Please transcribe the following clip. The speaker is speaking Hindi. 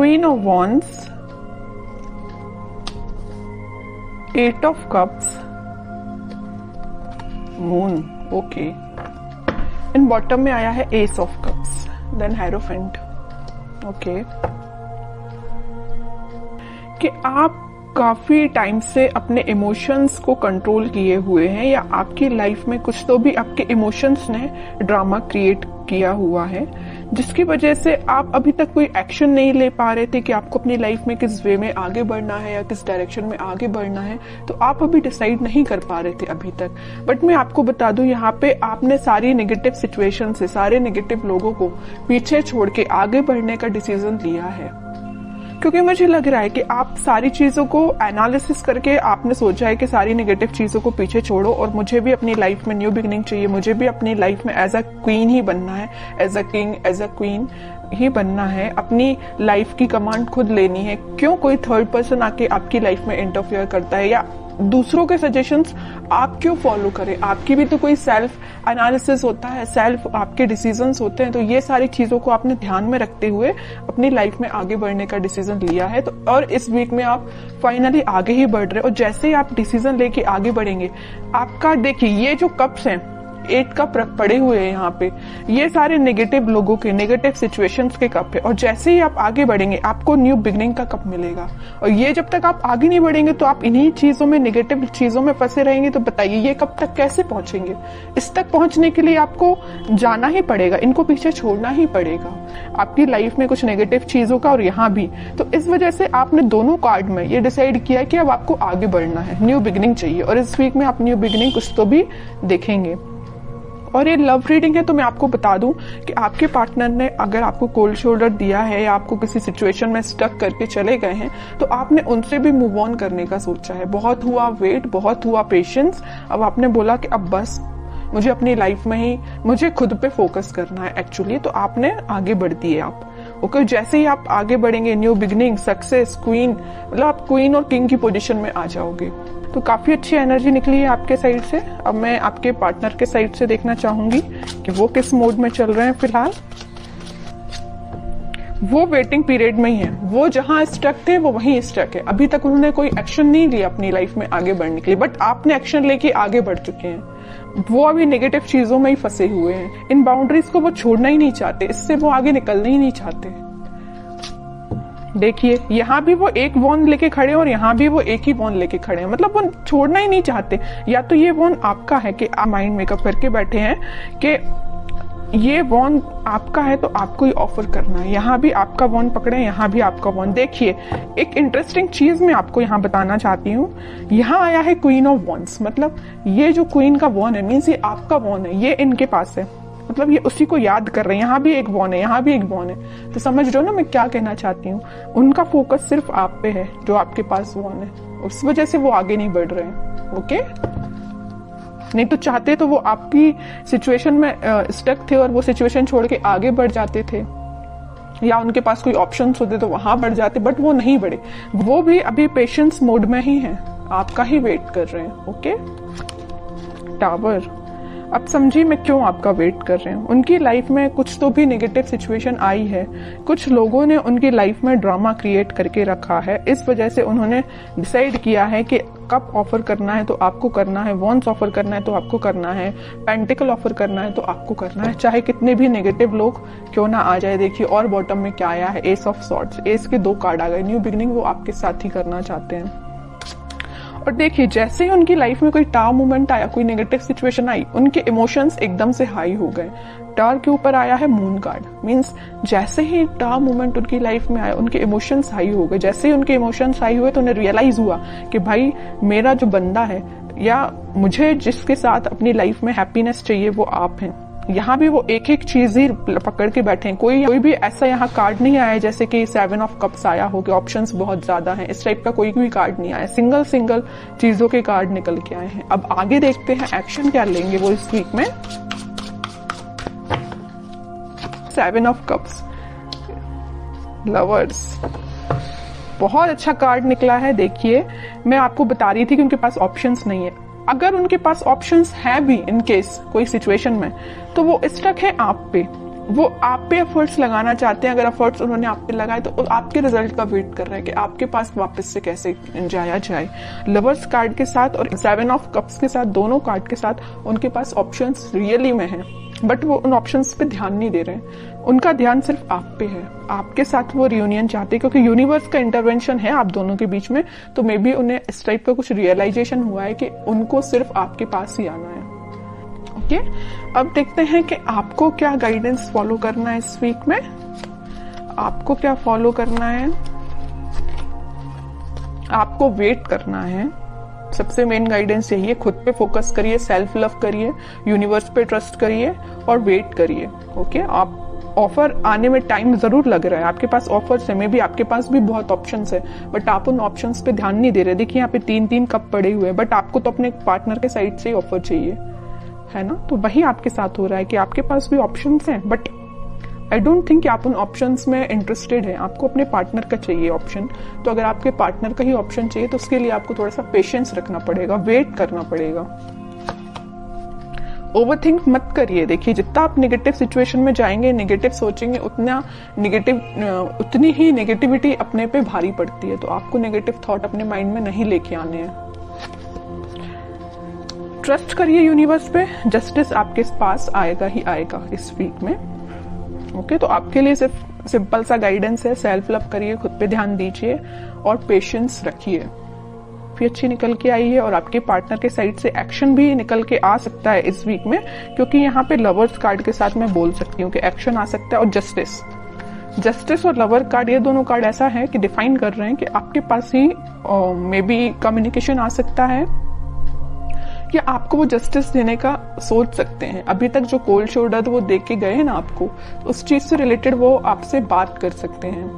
Queen of wands, 8 of cups, moon, okay. In bottom में आया है ace of cups, then hierophant, okay. कि आप काफी टाइम से अपने इमोशंस को कंट्रोल किए हुए हैं, या आपकी लाइफ में कुछ तो भी आपके इमोशंस ने ड्रामा क्रिएट किया हुआ है, जिसकी वजह से आप अभी तक कोई एक्शन नहीं ले पा रहे थे कि आपको अपनी लाइफ में किस वे में आगे बढ़ना है या किस डायरेक्शन में आगे बढ़ना है। तो आप अभी डिसाइड नहीं कर पा रहे थे अभी तक। बट मैं आपको बता दूं, यहाँ पे आपने सारी नेगेटिव सिचुएशन से, सारे नेगेटिव लोगों को पीछे छोड़ के आगे बढ़ने का डिसीजन लिया है, क्योंकि मुझे लग रहा है कि आप सारी चीजों को एनालिसिस करके आपने सोचा है कि सारी नेगेटिव चीजों को पीछे छोड़ो और मुझे भी अपनी लाइफ में न्यू बिगिनिंग चाहिए, मुझे भी अपनी लाइफ में एज अ क्वीन ही बनना है, as a king, as a queen ही बनना है, अपनी लाइफ की कमांड खुद लेनी है। क्यों कोई थर्ड पर्सन आके आपकी लाइफ में इंटरफेयर करता है, या दूसरों के सजेशंस आप क्यों फॉलो करें? आपकी भी तो कोई सेल्फ एनालिसिस होता है, सेल्फ आपके डिसीजंस होते हैं। तो ये सारी चीजों को आपने ध्यान में रखते हुए अपनी लाइफ में आगे बढ़ने का डिसीजन लिया है। तो और इस वीक में आप फाइनली आगे ही बढ़ रहे हो, और जैसे ही आप डिसीजन लेके आगे बढ़ेंगे, आपका देखिए ये जो कप्स हैं 8 कप पड़े हुए हैं यहाँ पे, ये सारे नेगेटिव लोगों के, नेगेटिव सिचुएशंस के कप है। और जैसे ही आप आगे बढ़ेंगे आपको न्यू बिगनिंग का कप मिलेगा। और ये जब तक आप आगे नहीं बढ़ेंगे तो आप इन्हीं चीजों में, नेगेटिव चीजों में फंसे रहेंगे। तो बताइए ये कब तक कैसे पहुंचेंगे? इस तक पहुंचने के लिए आपको जाना ही पड़ेगा, इनको पीछे छोड़ना ही पड़ेगा। आपकी लाइफ में कुछ नेगेटिव चीजों का और यहाँ भी। तो इस वजह से आपने दोनों कार्ड में ये डिसाइड किया कि अब आपको आगे बढ़ना है, न्यू बिगनिंग चाहिए। और इस वीक में आप न्यू बिगनिंग कुछ तो भी देखेंगे। और ये लव रीडिंग है, तो मैं आपको बता दूं कि आपके पार्टनर ने अगर आपको कोल्ड शोल्डर दिया है या आपको किसी सिचुएशन में स्टक करके चले गए हैं, तो आपने उनसे भी मूव ऑन करने का सोचा है। बहुत हुआ वेट, बहुत हुआ पेशेंस। अब आपने बोला कि अब बस मुझे अपनी लाइफ में ही, मुझे खुद पे फोकस करना है एक्चुअली। तो आपने आगे बढ़ दिए आप, ओके। जैसे ही आप आगे बढ़ेंगे, न्यू बिगनिंग, सक्सेस, क्वीन, मतलब आप क्वीन और किंग की पोजीशन में आ जाओगे। तो काफी अच्छी एनर्जी निकली है आपके साइड से। अब मैं आपके पार्टनर के साइड से देखना चाहूंगी कि वो किस मोड में चल रहे हैं फिलहाल। वो वेटिंग पीरियड में ही है, वो जहां स्टक थे वो वहीं स्टक है। अभी तक उन्होंने कोई एक्शन नहीं लिया अपनी लाइफ में आगे बढ़ने के लिए, बट आपने एक्शन लेके आगे बढ़ चुके हैं। वो अभी नेगेटिव चीजों में ही फंसे हुए हैं। इन बाउंड्रीज को वो छोड़ना ही नहीं चाहते, इससे वो आगे निकलना ही नहीं चाहते। देखिए यहाँ भी वो एक वॉन लेके खड़े हैं और यहाँ भी वो एक ही वॉन लेके खड़े हैं, मतलब वो छोड़ना ही नहीं चाहते। या तो ये वॉन आपका है कि आप माइंड मेकअप करके बैठे हैं कि ये वॉन आपका है तो आपको ही ऑफर करना है। यहाँ भी आपका वॉन पकड़े, यहाँ भी आपका वॉन। देखिए एक इंटरेस्टिंग चीज मैं आपको यहाँ बताना चाहती हूँ। यहाँ आया है क्वीन ऑफ वॉन्ड्स, मतलब ये जो क्वीन का वॉन है मीन्स ये आपका वॉन है, ये इनके पास है, मतलब ये उसी को याद कर रहे हैं। यहाँ भी एक वॉन है, यहाँ भी एक वॉन है। तो समझ रहे हो ना मैं क्या कहना चाहती हूँ? उनका फोकस सिर्फ आप पे है, जो आपके पास वॉन है, उस वजह से वो आगे नहीं बढ़ रहे हैं, ओके। नहीं तो चाहते तो वो आपकी सिचुएशन में स्टक थे और वो सिचुएशन छोड़ के आगे बढ़ जाते थे, या उनके पास कोई ऑप्शंस होते तो वहां बढ़ जाते, बट वो नहीं बढ़े। वो भी अभी पेशेंस मोड में ही है, आपका ही वेट कर रहे हैं, ओके। टावर, अब समझिए मैं क्यों आपका वेट कर रहे हैं। उनकी लाइफ में कुछ तो भी नेगेटिव सिचुएशन आई है, कुछ लोगों ने उनकी लाइफ में ड्रामा क्रिएट करके रखा है। इस वजह से उन्होंने डिसाइड किया है कि कप ऑफर करना है तो आपको करना है, वॉन्स ऑफर करना है तो आपको करना है, पेंटिकल ऑफर करना है तो आपको करना है, चाहे कितने भी नेगेटिव लोग क्यों ना आ जाए। देखिए और बॉटम में क्या आया है, एस ऑफ सॉर्ड्स, एस के 2 कार्ड आ गए। न्यू बिगिनिंग वो आपके साथ ही करना चाहते हैं। और देखिए जैसे ही उनकी लाइफ में कोई टावर मूवमेंट आया, कोई नेगेटिव सिचुएशन आई, उनके इमोशंस एकदम से हाई हो गए। टावर के ऊपर आया है मून कार्ड, मींस जैसे ही टावर मूवमेंट उनकी लाइफ में आया उनके इमोशंस हाई हो गए। जैसे ही उनके इमोशंस हाई हुए तो उन्हें रियलाइज हुआ कि भाई मेरा जो बंदा है या मुझे जिसके साथ अपनी लाइफ में हैप्पीनेस चाहिए वो आप हैं। यहाँ भी वो एक एक चीज ही पकड़ के बैठे हैं। कोई भी ऐसा यहाँ कार्ड नहीं आया जैसे कि 7 ऑफ कप्स आया हो कि ऑप्शंस बहुत ज्यादा हैं, इस टाइप का कोई भी कार्ड नहीं आया। सिंगल सिंगल चीजों के कार्ड निकल के आए हैं। अब आगे देखते हैं एक्शन क्या लेंगे वो इस वीक में। 7 ऑफ कप्स, लवर्स, बहुत अच्छा कार्ड निकला है। देखिए मैं आपको बता रही थी कि उनके पास ऑप्शंस नहीं है। अगर उनके पास ऑप्शंस है भी इन केस कोई सिचुएशन में, तो वो स्टक है आप पे। वो आप पे एफर्ट्स लगाना चाहते हैं। अगर एफर्ट्स उन्होंने आप पे लगाए तो आपके रिजल्ट का वेट कर रहे हैं कि आपके पास वापस से कैसे जाया जाए। लवर्स कार्ड के साथ और 7 ऑफ कप्स के साथ, दोनों कार्ड के साथ उनके पास ऑप्शंस रियली में हैं, बट वो उन ऑप्शंस पे ध्यान नहीं दे रहे हैं। उनका ध्यान सिर्फ आप पे है, आपके साथ वो रियूनियन चाहते हैं क्योंकि यूनिवर्स का इंटरवेंशन है आप दोनों के बीच में। तो मे बी उन्हें इस टाइप का कुछ रियलाइजेशन हुआ है कि उनको सिर्फ आपके पास ही आना है। ओके, अब देखते हैं कि आपको क्या गाइडेंस फॉलो करना है इस वीक में। आपको क्या फॉलो करना है? आपको वेट करना है। सबसे मेन गाइडेंस यही है, खुद पे फोकस करिए, सेल्फ लव करिए, यूनिवर्स पे ट्रस्ट करिए और वेट करिए। ओके, आप ऑफर आने में टाइम जरूर लग रहा है, आपके पास ऑफर्स है, मे बी आपके पास भी बहुत ऑप्शंस है, बट आप उन ऑप्शंस पे ध्यान नहीं दे रहे। देखिए यहाँ पे 3-3 कप पड़े हुए हैं, बट आपको तो अपने पार्टनर के साइड से ही ऑफर चाहिए, है ना। तो वही आपके साथ हो रहा है कि आपके पास भी ऑप्शंस हैं, बट आई डोंट थिंक आप उन ऑप्शंस में इंटरेस्टेड हैं। आपको अपने पार्टनर का चाहिए ऑप्शन। तो अगर आपके पार्टनर का ही ऑप्शन चाहिए तो उसके लिए आपको थोड़ा सा पेशेंस रखना पड़ेगा, वेट करना पड़ेगा। ओवरथिंक मत करिए। देखिए जितना आप नेगेटिव सिचुएशन में जाएंगे, नेगेटिव सोचेंगे, उतनी ही नेगेटिविटी अपने पे भारी पड़ती है। तो आपको नेगेटिव थॉट अपने माइंड में नहीं लेके आने हैं। ट्रस्ट करिए यूनिवर्स पे, जस्टिस आपके पास आएगा ही आएगा इस वीक में। ओके, तो आपके लिए सिर्फ सिंपल सा गाइडेंस है, सेल्फ लव करिए, खुद पे ध्यान दीजिए और पेशेंस रखिए। फिर अच्छी निकल के आई है और आपके पार्टनर के साइड से एक्शन भी निकल के आ सकता है इस वीक में, क्योंकि यहाँ पे लवर्स कार्ड के साथ मैं बोल सकती हूँ कि एक्शन आ सकता है। और जस्टिस और लवर कार्ड, ये दोनों कार्ड ऐसा है कि डिफाइन कर रहे हैं कि आपके पास ही मे बी कम्युनिकेशन आ सकता है या आपको वो जस्टिस देने का सोच सकते हैं। अभी तक जो कोल्ड शोल्डर वो दे के गए हैं ना आपको, उस चीज से रिलेटेड वो आपसे बात कर सकते हैं।